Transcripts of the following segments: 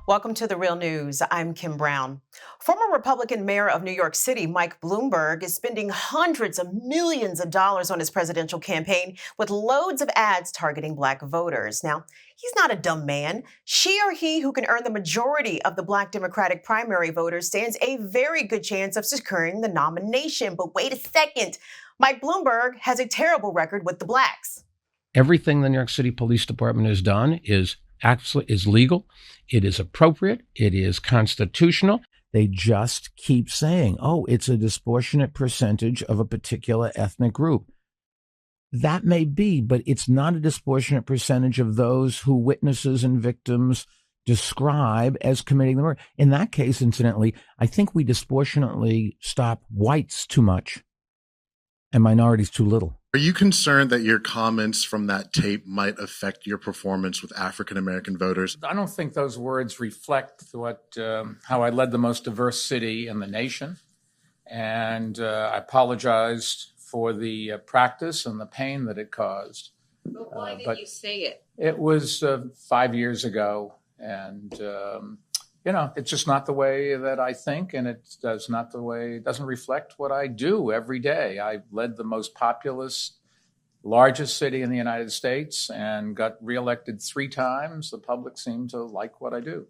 Welcome to The Real News. I'm Kim Brown. Former Republican mayor of New York City, Mike Bloomberg, is spending hundreds of millions of dollars on his presidential campaign with loads of ads targeting Black voters. Now, he's not a dumb man. She or he who can earn the majority of the Black Democratic primary voters stands a very good chance of securing the nomination. But wait a second. Mike Bloomberg has a terrible record with the Blacks. Everything the New York City Police Department has done is legal. It is appropriate. It is constitutional. They just keep saying, oh, it's a disproportionate percentage of a particular ethnic group. That may be, but it's not a disproportionate percentage of those who witnesses and victims describe as committing the murder. In that case, incidentally, I think we disproportionately stop whites too much and minorities too little. Are you concerned that your comments from that tape might affect your performance with African-American voters? I don't think those words reflect how I led the most diverse city in the nation. And I apologized for the practice and the pain that it caused. But why did you say it? It was 5 years ago. And, it's just not the way that I think, and it doesn't reflect what I do every day. I led the most populous, largest city in the United States and got reelected 3 times. The public seemed to like what I do.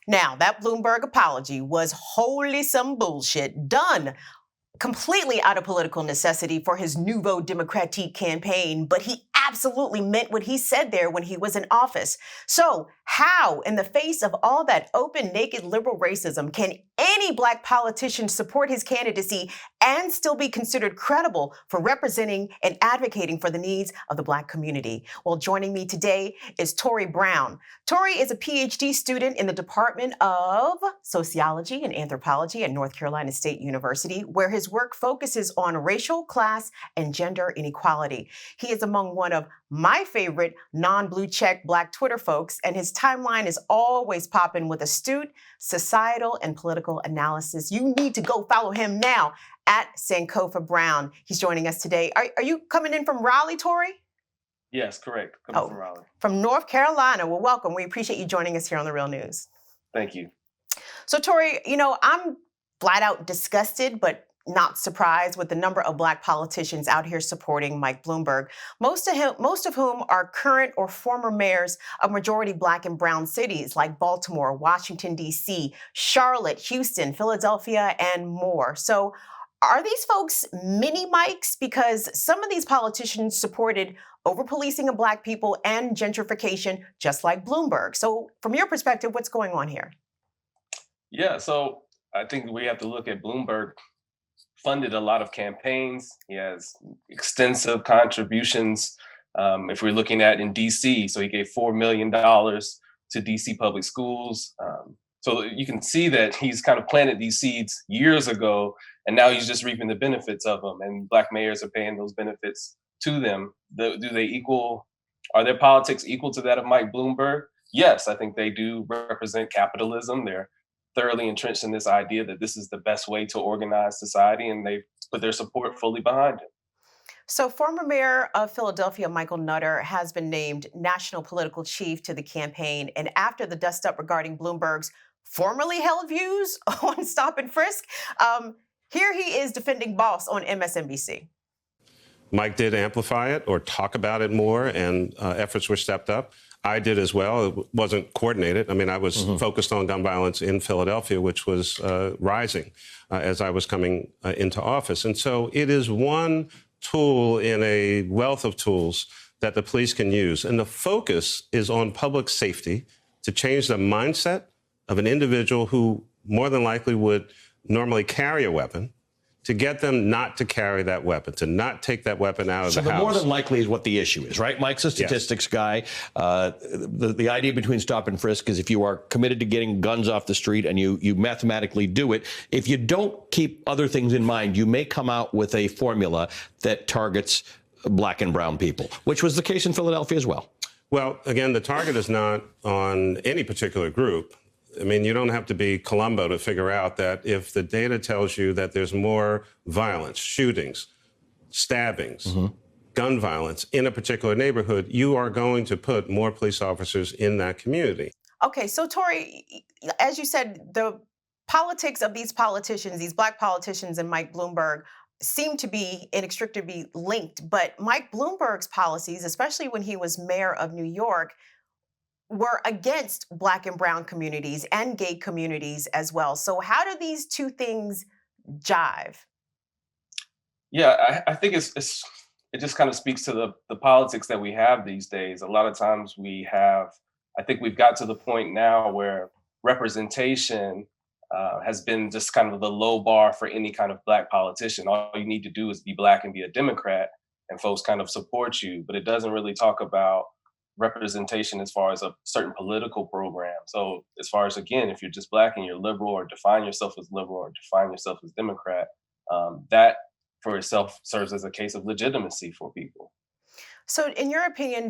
Now, that Bloomberg apology was wholly some bullshit done completely out of political necessity for his Nouveau Democratique campaign, but he absolutely meant what he said there when he was in office. So how, in the face of all that open, naked liberal racism, can any Black politician support his candidacy and still be considered credible for representing and advocating for the needs of the Black community? Well, joining me today is Tori Brown. Tori is a PhD student in the Department of Sociology and Anthropology at North Carolina State University, where his work focuses on racial, class, and gender inequality. He is among one of my favorite non-blue check Black Twitter folks, and his timeline is always popping with astute societal and political analysis. You need to go follow him now at Sankofa Brown. He's joining us today. Are you coming in from Raleigh, Tori? Yes, correct. Coming from Raleigh. From North Carolina. Well, welcome. We appreciate you joining us here on The Real News. Thank you. So, Tori, I'm flat out disgusted, but not surprised with the number of Black politicians out here supporting Mike Bloomberg, most of whom are current or former mayors of majority Black and brown cities like Baltimore, Washington, D.C., Charlotte, Houston, Philadelphia, and more. So are these folks mini Mikes? Because some of these politicians supported over-policing of Black people and gentrification, just like Bloomberg. So from your perspective, what's going on here? Yeah, so I think we have to look at Bloomberg funded a lot of campaigns. He has extensive contributions. If we're looking at in DC, so he gave $4 million to DC public schools. So you can see that he's kind of planted these seeds years ago, and now he's just reaping the benefits of them. And Black mayors are paying those benefits to them. Are their politics equal to that of Mike Bloomberg? Yes, I think they do represent capitalism. They're thoroughly entrenched in this idea that this is the best way to organize society, and they put their support fully behind it. So former mayor of Philadelphia, Michael Nutter, has been named national political chief to the campaign. And after the dust up regarding Bloomberg's formerly held views on stop and frisk, here he is defending boss on MSNBC. Mike did amplify it or talk about it more, and efforts were stepped up. I did as well. It wasn't coordinated. I mean, I was focused on gun violence in Philadelphia, which was rising as I was coming into office. And so it is one tool in a wealth of tools that the police can use. And the focus is on public safety to change the mindset of an individual who more than likely would normally carry a weapon, to get them not to carry that weapon, to not take that weapon out of the house. So the more than likely is what the issue is, right? Mike's a statistics guy. The idea between stop and frisk is if you are committed to getting guns off the street and you mathematically do it, if you don't keep other things in mind, you may come out with a formula that targets Black and brown people, which was the case in Philadelphia as well. Well, again, the target is not on any particular group. I mean, you don't have to be Columbo to figure out that if the data tells you that there's more violence, shootings, stabbings, gun violence in a particular neighborhood, you are going to put more police officers in that community. Okay, so Tori, as you said, the politics of these politicians, these black politicians and Mike Bloomberg, seem to be inextricably linked. But Mike Bloomberg's policies, especially when he was mayor of New York, were against black and brown communities and gay communities as well. So how do these two things jive? Yeah, I think it just kind of speaks to the politics that we have these days. A lot of times I think we've got to the point now where representation has been just kind of the low bar for any kind of black politician. All you need to do is be black and be a Democrat, and folks kind of support you. But it doesn't really talk about representation as far as a certain political program. So as far as, again, if you're just black and you're liberal, or define yourself as liberal, or define yourself as Democrat, that for itself serves as a case of legitimacy for people. So in your opinion,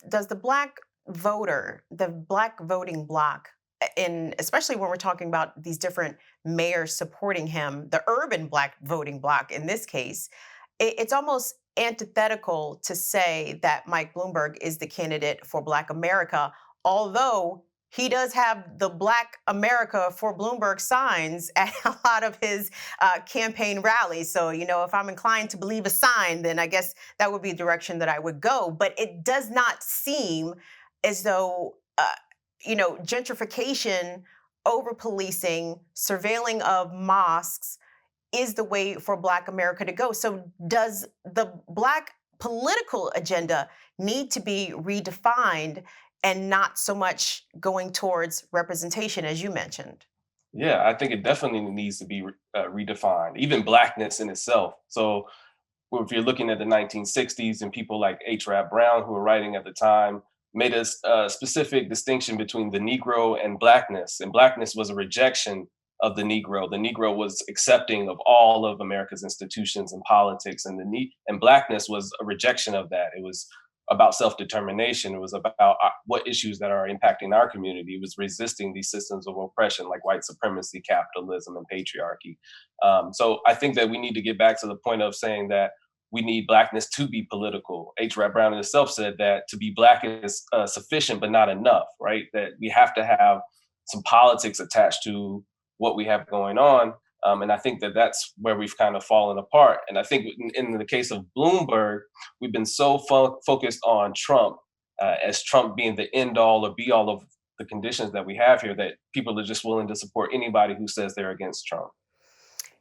does the black voter, the black voting bloc, especially when we're talking about these different mayors supporting him, the urban black voting bloc in this case, it's almost antithetical to say that Mike Bloomberg is the candidate for Black America, although he does have the Black America for Bloomberg signs at a lot of his campaign rallies. So, if I'm inclined to believe a sign, then I guess that would be the direction that I would go. But it does not seem as though, gentrification, over-policing, surveilling of mosques is the way for Black America to go. So does the Black political agenda need to be redefined and not so much going towards representation, as you mentioned? Yeah, I think it definitely needs to be redefined, even Blackness in itself. So if you're looking at the 1960s, and people like H. Rap Brown, who were writing at the time, made a specific distinction between the Negro and Blackness. And Blackness was a rejection of the Negro. The Negro was accepting of all of America's institutions and politics, and Blackness was a rejection of that. It was about self-determination. It was about what issues that are impacting our community. It was resisting these systems of oppression like white supremacy, capitalism, and patriarchy. So I think that we need to get back to the point of saying that we need Blackness to be political. H. Rap Brown himself said that to be Black is sufficient, but not enough, right? That we have to have some politics attached to what we have going on. And I think that that's where we've kind of fallen apart. And I think in the case of Bloomberg, we've been so focused on Trump as Trump being the end all or be all of the conditions that we have here, that people are just willing to support anybody who says they're against Trump.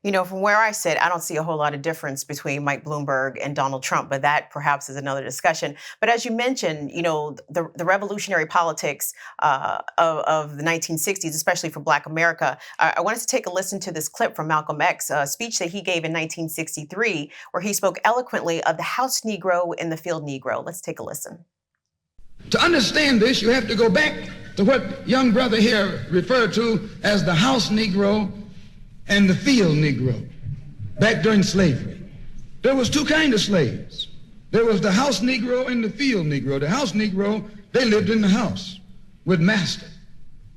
From where I sit, I don't see a whole lot of difference between Mike Bloomberg and Donald Trump, but that perhaps is another discussion. But as you mentioned, the revolutionary politics of the 1960s, especially for Black America, I wanted to take a listen to this clip from Malcolm X, a speech that he gave in 1963, where he spoke eloquently of the House Negro and the Field Negro. Let's take a listen. To understand this, you have to go back to what young brother here referred to as the House Negro and the Field Negro. Back during slavery, there was two kinds of slaves. There was the House Negro and the Field Negro. The House Negro, they lived in the house with master.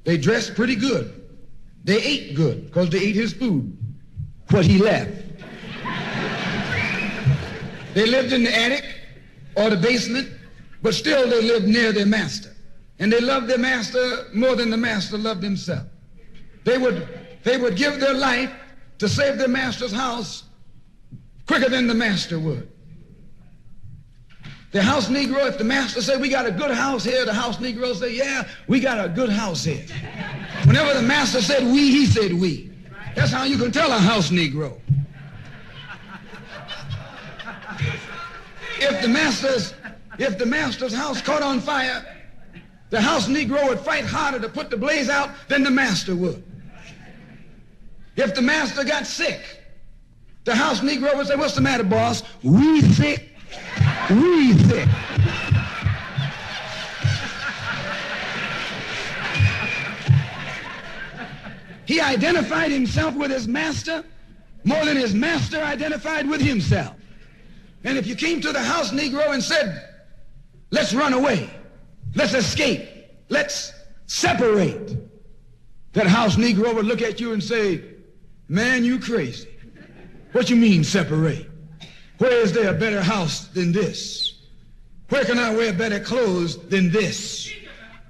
They dressed pretty good. They ate good because they ate his food, what he left. They lived in the attic or the basement, but still they lived near their master. And they loved their master more than the master loved himself. They would give their life to save their master's house quicker than the master would. The House Negro, if the master said, we got a good house here, the House Negro say, yeah, we got a good house here. Whenever the master said we, he said we. That's how you can tell a House Negro. If the master's house caught on fire, the House Negro would fight harder to put the blaze out than the master would. If the master got sick, the House Negro would say, what's the matter, boss? We sick. We sick. He identified himself with his master more than his master identified with himself. And if you came to the House Negro and said, let's run away, let's escape, let's separate, that House Negro would look at you and say, man, you crazy. What you mean separate? Where is there a better house than this? Where can I wear better clothes than this?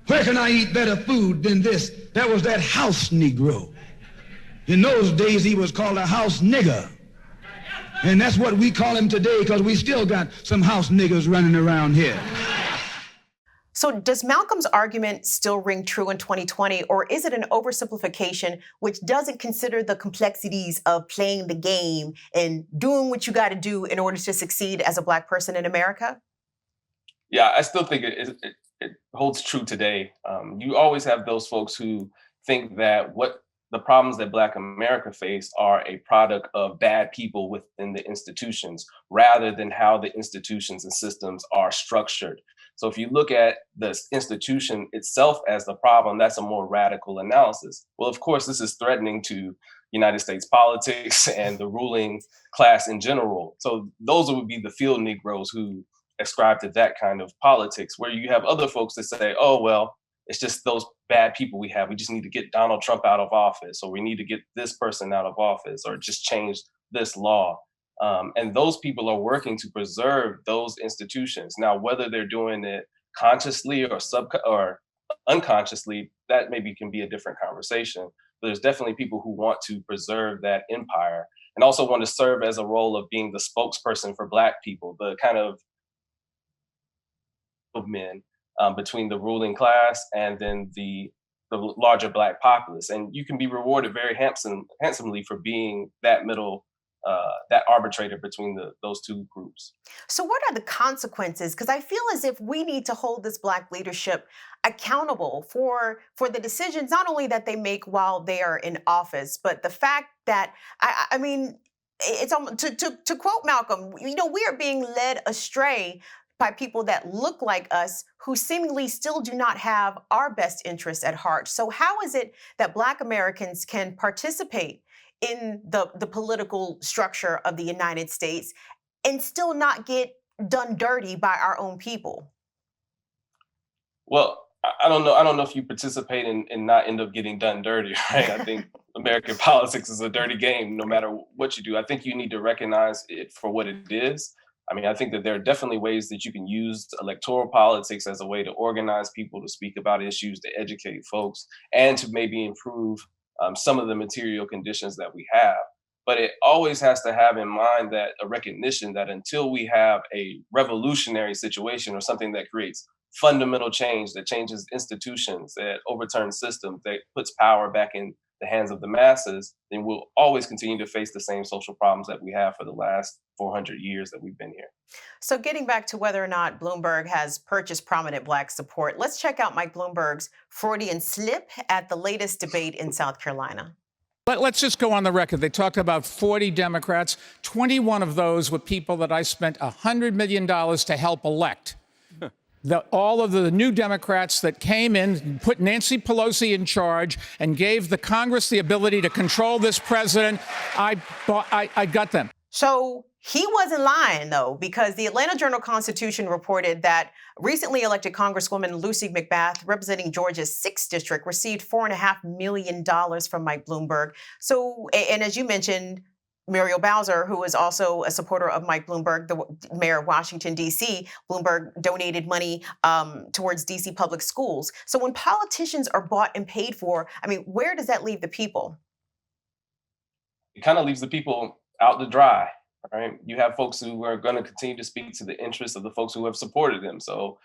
Where can I eat better food than this? That was that House Negro. In those days, he was called a House Nigger. And that's what we call him today, because we still got some house niggers running around here. So does Malcolm's argument still ring true in 2020, or is it an oversimplification which doesn't consider the complexities of playing the game and doing what you got to do in order to succeed as a Black person in America? Yeah, I still think it holds true today. You always have those folks who think that what the problems that Black America face are a product of bad people within the institutions, rather than how the institutions and systems are structured. So if you look at the institution itself as the problem, that's a more radical analysis. Well, of course, this is threatening to United States politics and the ruling class in general. So those would be the field Negroes who ascribe to that kind of politics, where you have other folks that say, oh, well, it's just those bad people we have. We just need to get Donald Trump out of office, or we need to get this person out of office, or just change this law. And those people are working to preserve those institutions. Now, whether they're doing it consciously or unconsciously, that maybe can be a different conversation. But there's definitely people who want to preserve that empire and also want to serve as a role of being the spokesperson for Black people, the kind of men between the ruling class and then the larger Black populace. And you can be rewarded very handsomely for being that middle, that arbitrator between those two groups. So what are the consequences? Because I feel as if we need to hold this Black leadership accountable for the decisions, not only that they make while they are in office, but the fact that, I mean, it's to quote Malcolm, we are being led astray by people that look like us who seemingly still do not have our best interests at heart. So how is it that Black Americans can participate in the political structure of the United States and still not get done dirty by our own people? Well, I don't know if you participate and not end up getting done dirty, right? I think American politics is a dirty game, no matter what you do. I think you need to recognize it for what it is. I mean, I think that there are definitely ways that you can use electoral politics as a way to organize people to speak about issues, to educate folks, and to maybe improve some of the material conditions that we have. But it always has to have in mind that a recognition that until we have a revolutionary situation or something that creates fundamental change, that changes institutions, that overturns systems, that puts power back in the hands of the masses, then we'll always continue to face the same social problems that we have for the last 400 years that we've been here. So getting back to whether or not Bloomberg has purchased prominent Black support, let's check out Mike Bloomberg's Freudian slip at the latest debate in South Carolina. Let's just go on the record. They talked about 40 Democrats. 21 of those were people that I spent $100 million to help elect. All of the new Democrats that came in, put Nancy Pelosi in charge, and gave the Congress the ability to control this president, I got them. So he wasn't lying, though, because the Atlanta Journal-Constitution reported that recently elected Congresswoman Lucy McBath, representing Georgia's 6th district, received $4.5 million from Mike Bloomberg. So, and as you mentioned, Muriel Bowser, who is also a supporter of Mike Bloomberg, the mayor of Washington, D.C., Bloomberg donated money towards D.C. public schools. So when politicians are bought and paid for, I mean, where does that leave the people? It kind of leaves the people out to dry, right? You have folks who are going to continue to speak to the interests of the folks who have supported them. So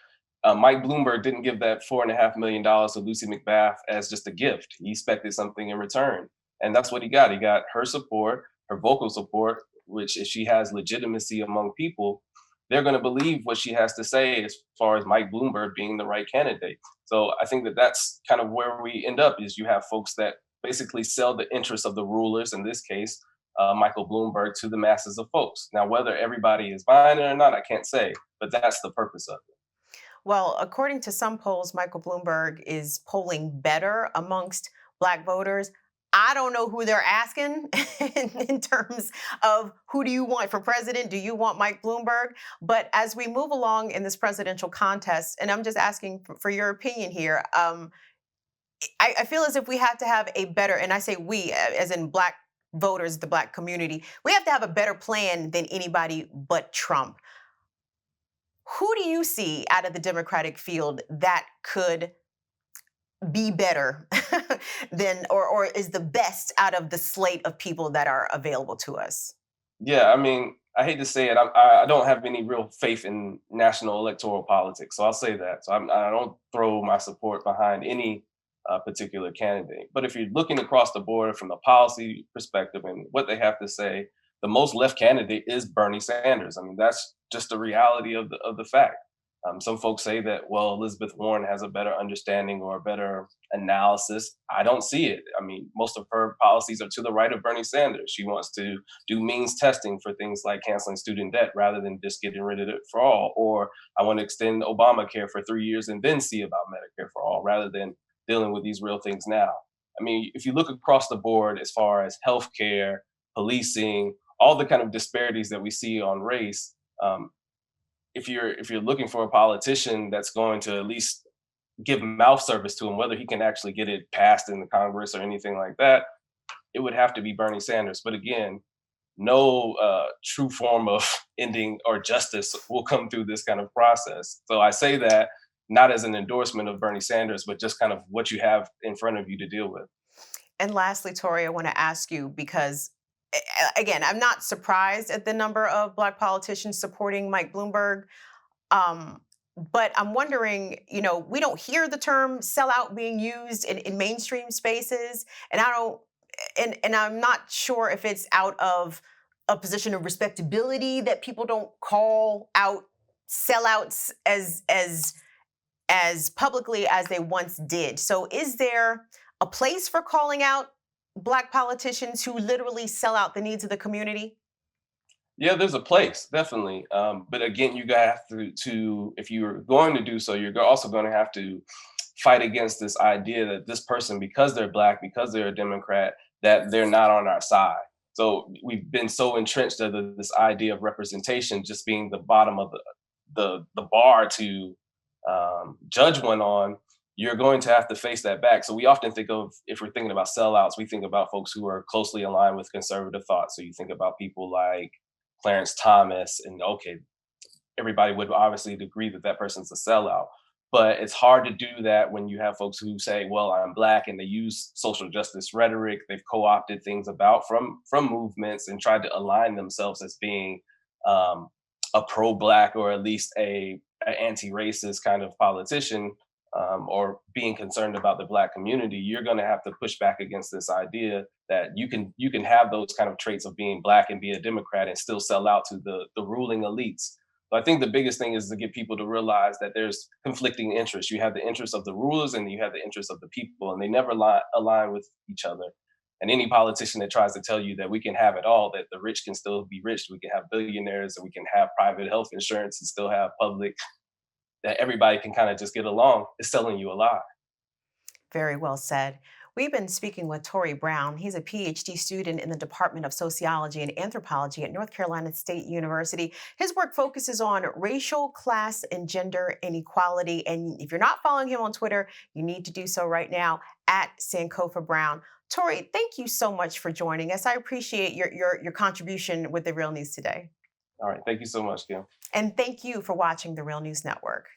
Mike Bloomberg didn't give that $4.5 million to Lucy McBath as just a gift. He expected something in return. And that's what he got. He got her support, her vocal support, which if she has legitimacy among people, they're going to believe what she has to say as far as Mike Bloomberg being the right candidate. So I think that that's kind of where we end up, is you have folks that basically sell the interests of the rulers, in this case, Michael Bloomberg, to the masses of folks. Now, whether everybody is buying it or not, I can't say, but that's the purpose of it. Well, according to some polls, Michael Bloomberg is polling better amongst Black voters. I don't know who they're asking in terms of who do you want for president? Do you want Mike Bloomberg? But as we move along in this presidential contest, and I'm just asking for your opinion here, I feel as if we have to have a better, and I say we, as in Black voters, the Black community, we have to have a better plan than anybody but Trump. Who do you see out of the Democratic field that could be better than, or is the best out of the slate of people that are available to us? Yeah, I mean, I hate to say it, I don't have any real faith in national electoral politics, so I'll say that. So I don't throw my support behind any particular candidate. But if you're looking across the board from a policy perspective and what they have to say, the most left candidate is Bernie Sanders. I mean, that's just the reality of the fact. Some folks say that, well, Elizabeth Warren has a better understanding or a better analysis. I don't see it. I mean, most of her policies are to the right of Bernie Sanders. She wants to do means testing for things like canceling student debt rather than just getting rid of it for all. Or I want to extend Obamacare for 3 years and then see about Medicare for all rather than dealing with these real things now. I mean, if you look across the board as far as healthcare, policing, all the kind of disparities that we see on race, if you're looking for a politician that's going to at least give mouth service to him, whether he can actually get it passed in the Congress or anything like that, it would have to be Bernie Sanders. But again, no true form of ending or justice will come through this kind of process. So I say that not as an endorsement of Bernie Sanders, but just kind of what you have in front of you to deal with. And lastly, Tori, I want to ask you because, again, I'm not surprised at the number of Black politicians supporting Mike Bloomberg. But I'm wondering, we don't hear the term sellout being used in mainstream spaces, and and I'm not sure if it's out of a position of respectability that people don't call out sellouts as publicly as they once did. So is there a place for calling out Black politicians who literally sell out the needs of the community? Yeah, there's a place, definitely. But again, you have to, if you're going to do so, you're also going to have to fight against this idea that this person, because they're Black, because they're a Democrat, that they're not on our side. So we've been so entrenched of this idea of representation just being the bottom of the bar to judge one on. You're going to have to face that back. So we often think of, if we're thinking about sellouts, we think about folks who are closely aligned with conservative thought. So you think about people like Clarence Thomas, and okay, everybody would obviously agree that that person's a sellout. But it's hard to do that when you have folks who say, well, I'm Black, and they use social justice rhetoric. They've co-opted things about from movements and tried to align themselves as being a pro-Black or at least a anti-racist kind of politician, or being concerned about the Black community. You're going to have to push back against this idea that you can have those kind of traits of being Black and be a Democrat and still sell out to the ruling elites. So I think the biggest thing is to get people to realize that there's conflicting interests. You have the interests of the rulers and you have the interests of the people, and they never align with each other. And any politician that tries to tell you that we can have it all, that the rich can still be rich, we can have billionaires, and we can have private health insurance and still have public, that everybody can kind of just get along, is selling you a lie. Very well said. We've been speaking with Tori Brown. He's a PhD student in the Department of Sociology and Anthropology at North Carolina State University. His work focuses on racial, class, and gender inequality. And if you're not following him on Twitter, you need to do so right now at Sankofa Brown. Tori, thank you so much for joining us. I appreciate your contribution with The Real News today. All right. Thank you so much, Kim. And thank you for watching The Real News Network.